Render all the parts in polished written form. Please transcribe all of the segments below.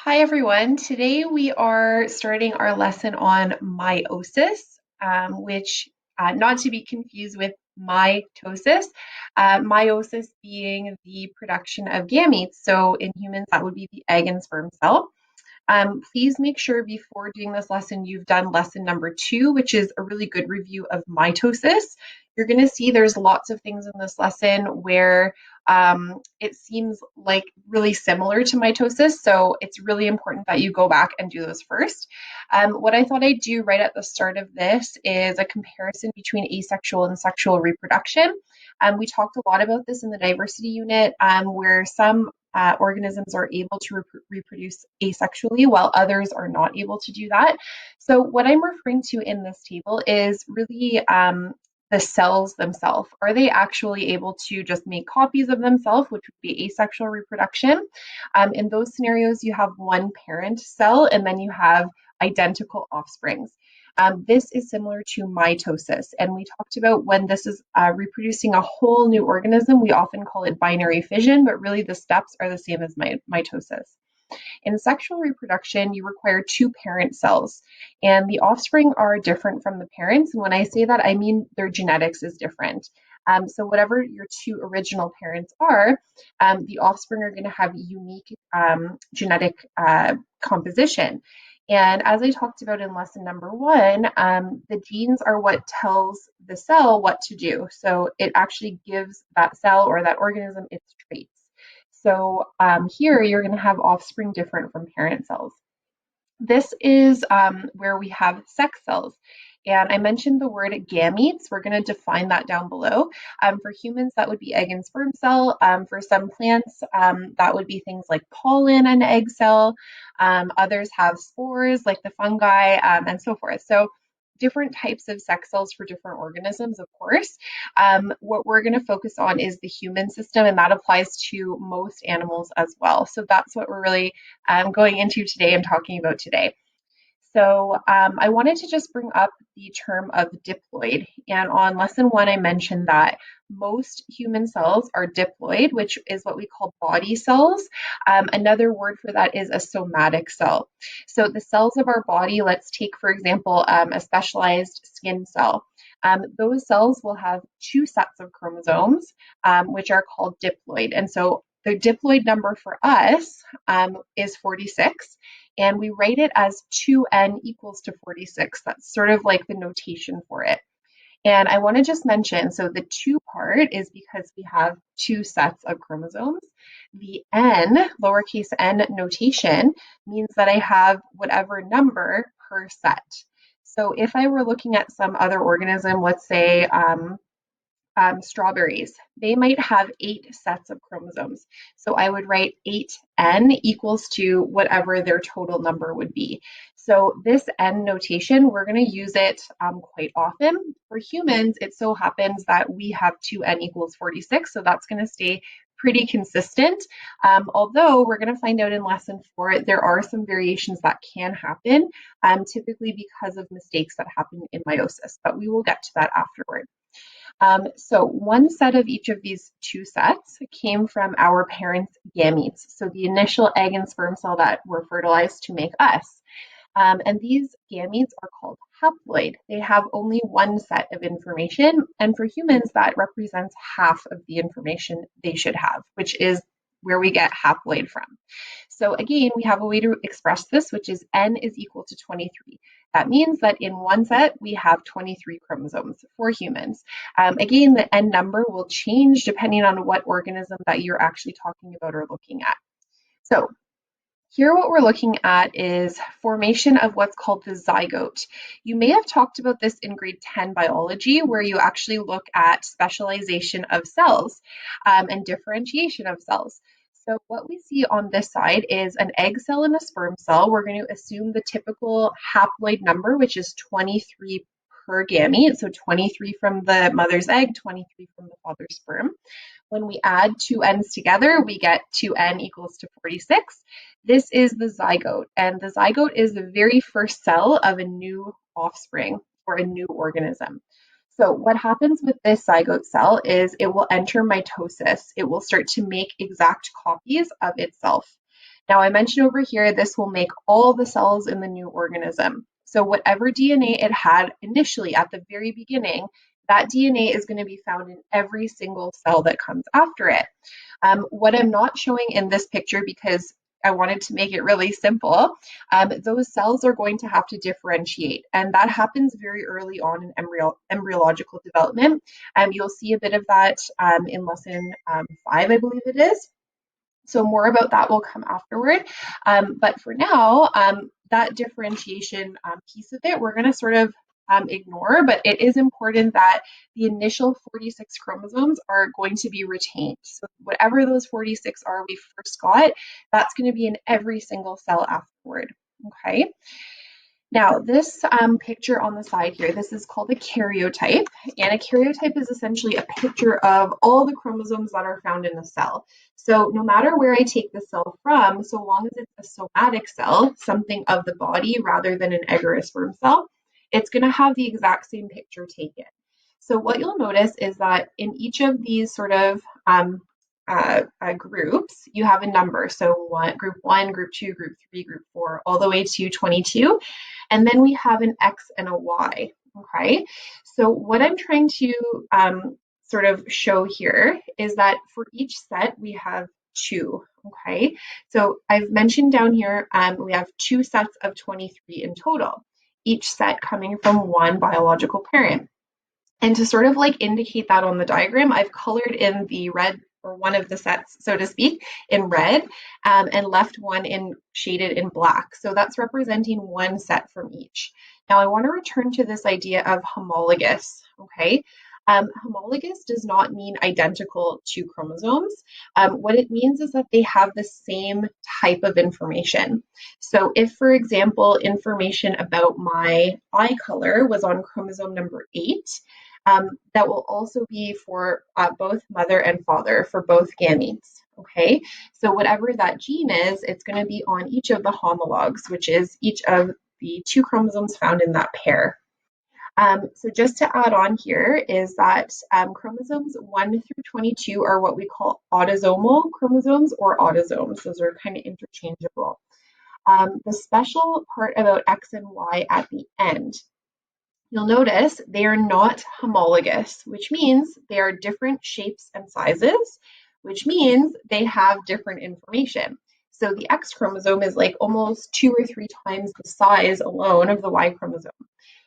Hi everyone. Today we are starting our lesson on meiosis, which not to be confused with mitosis. Meiosis being the production of gametes. So in humans, that would be the egg and sperm cell. Please make sure before doing this lesson, you've done lesson number 2, which is a really good review of mitosis. You're going to see there's lots of things in this lesson where it seems like really similar to mitosis. So it's really important that you go back and do those first. What I thought I'd do right at the start of this is a comparison between asexual and sexual reproduction. We talked a lot about this in the diversity unit, where some organisms are able to reproduce asexually while others are not able to do that. So what I'm referring to in this table is really the cells themselves. Are they actually able to just make copies of themselves, which would be asexual reproduction? In those scenarios, you have one parent cell and then you have identical offsprings. This is similar to mitosis, and we talked about when this is reproducing a whole new organism, we often call it binary fission, but really the steps are the same as mitosis. In sexual reproduction, you require two parent cells, and the offspring are different from the parents. And when I say that, I mean their genetics is different. So whatever your two original parents are, the offspring are going to have unique genetic composition. And as I talked about in lesson number 1, the genes are what tells the cell what to do. So it actually gives that cell or that organism its traits. So here you're going to have offspring different from parent cells. This is where we have sex cells. And I mentioned the word gametes. We're going to define that down below. For humans, that would be egg and sperm cell. For some plants, that would be things like pollen and egg cell. Others have spores like the fungi and so forth. So different types of sex cells for different organisms, of course. What we're going to focus on is the human system, and that applies to most animals as well. So that's what we're really going into today and talking about today. So I wanted to just bring up the term of diploid. And on lesson 1, I mentioned that most human cells are diploid, which is what we call body cells. Another word for that is a somatic cell. So the cells of our body, let's take, for example, a specialized skin cell. Those cells will have 2 sets of chromosomes, which are called diploid. And so the diploid number for us is 46. And we write it as 2n equals to 46. That's sort of like the notation for it. And I want to just mention, so the 2 part is because we have 2 sets of chromosomes. The n, lowercase n notation, means that I have whatever number per set. So if I were looking at some other organism, let's say strawberries, they might have 8 sets of chromosomes. So I would write 8n equals to whatever their total number would be. So this n notation, we're going to use it quite often. For humans, it so happens that we have 2n equals 46, so that's going to stay pretty consistent. Although we're going to find out in lesson 4, there are some variations that can happen, typically because of mistakes that happen in meiosis, but we will get to that afterward. So one set of each of these 2 sets came from our parents' gametes, so the initial egg and sperm cell that were fertilized to make us. And these gametes are called haploid. They have only one set of information, and for humans, that represents half of the information they should have, which is where we get haploid from. So again, we have a way to express this, which is n is equal to 23. That means that in one set, we have 23 chromosomes for humans. Again, the n number will change depending on what organism that you're actually talking about or looking at. So here what we're looking at is formation of what's called the zygote. You may have talked about this in grade 10 biology, where you actually look at specialization of cells and differentiation of cells. So what we see on this side is an egg cell and a sperm cell. We're going to assume the typical haploid number, which is 23 per gamete. So 23 from the mother's egg, 23 from the father's sperm. When we add 2 n's together, we get 2n equals to 46. This is the zygote, and the zygote is the very first cell of a new offspring or a new organism. So what happens with this zygote cell is it will enter mitosis. It will start to make exact copies of itself. Now, I mentioned over here, this will make all the cells in the new organism. So whatever DNA it had initially at the very beginning, that DNA is going to be found in every single cell that comes after it. What I'm not showing in this picture, because I wanted to make it really simple, those cells are going to have to differentiate, and that happens very early on in embryological development. You'll see a bit of that in lesson 5, I believe it is. So more about that will come afterward. But for now, that differentiation piece of it, we're going to sort of ignore, but it is important that the initial 46 chromosomes are going to be retained. So whatever those 46 are we first got, that's going to be in every single cell afterward. Okay. Now, this picture on the side here, this is called a karyotype, and a karyotype is essentially a picture of all the chromosomes that are found in the cell. So no matter where I take the cell from, so long as it's a somatic cell, something of the body rather than an egg or a sperm cell, it's going to have the exact same picture taken. So what you'll notice is that in each of these sort of groups, you have a number. So group 1, group 2, group 3, group 4, all the way to 22. And then we have an X and a Y, okay? So what I'm trying to sort of show here is that for each set, we have 2, okay? So I've mentioned down here, we have 2 sets of 23 in total, each set coming from one biological parent. And to sort of like indicate that on the diagram, I've colored in the red, or one of the sets, so to speak, in red, and left one in shaded in black. So that's representing one set from each. Now I want to return to this idea of homologous, okay? Homologous does not mean identical to chromosomes. What it means is that they have the same type of information. So if, for example, information about my eye color was on chromosome number 8, that will also be for both mother and father, for both gametes, okay? So whatever that gene is, it's going to be on each of the homologs, which is each of the 2 chromosomes found in that pair. So just to add on here is that chromosomes 1 through 22 are what we call autosomal chromosomes or autosomes. Those are kind of interchangeable. The special part about X and Y at the end, you'll notice they are not homologous, which means they are different shapes and sizes, which means they have different information. So the X chromosome is like almost 2 or 3 times the size alone of the Y chromosome.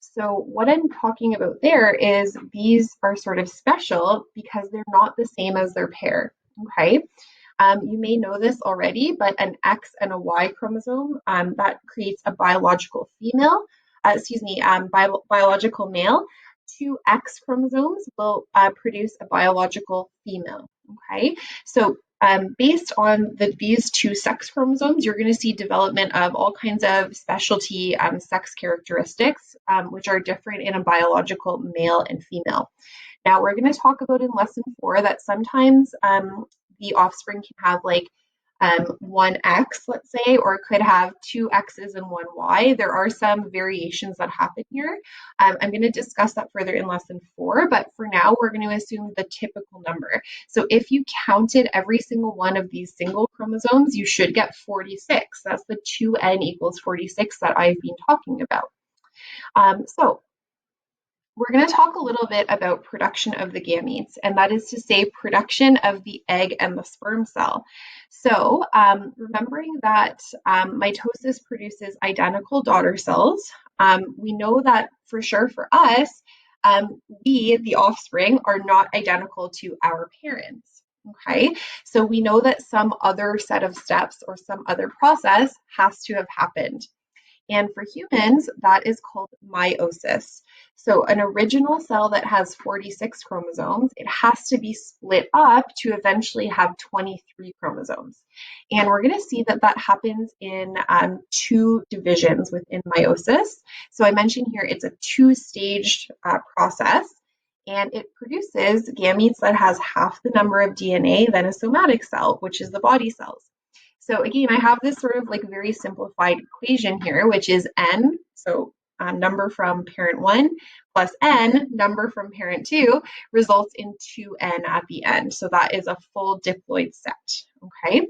So what I'm talking about there is these are sort of special because they're not the same as their pair, okay? You may know this already, but an X and a Y chromosome, that creates a biological female, biological male. 2 X chromosomes will produce a biological female, okay? So based on these 2 sex chromosomes, you're going to see development of all kinds of specialty sex characteristics, which are different in a biological male and female. Now, we're going to talk about in lesson 4 that sometimes the offspring can have like 1 X, let's say, or it could have 2 X's and 1 Y. There are some variations that happen here. I'm going to discuss that further in lesson 4, but for now, we're going to assume the typical number. So if you counted every single one of these single chromosomes, you should get 46. That's the 2n equals 46 that I've been talking about. So we're going to talk a little bit about production of the gametes, and that is to say production of the egg and the sperm cell. So remembering that mitosis produces identical daughter cells, we know that for sure for us, we, the offspring, are not identical to our parents. Okay, so we know that some other set of steps or some other process has to have happened. And for humans, that is called meiosis. So an original cell that has 46 chromosomes, it has to be split up to eventually have 23 chromosomes. And we're going to see that that happens in 2 divisions within meiosis. So I mentioned here it's a 2-staged process, and it produces gametes that has half the number of DNA than a somatic cell, which is the body cells. So again, I have this sort of like very simplified equation here, which is n, so number from parent 1 plus n, number from parent 2, results in 2n at the end. So that is a full diploid set, okay?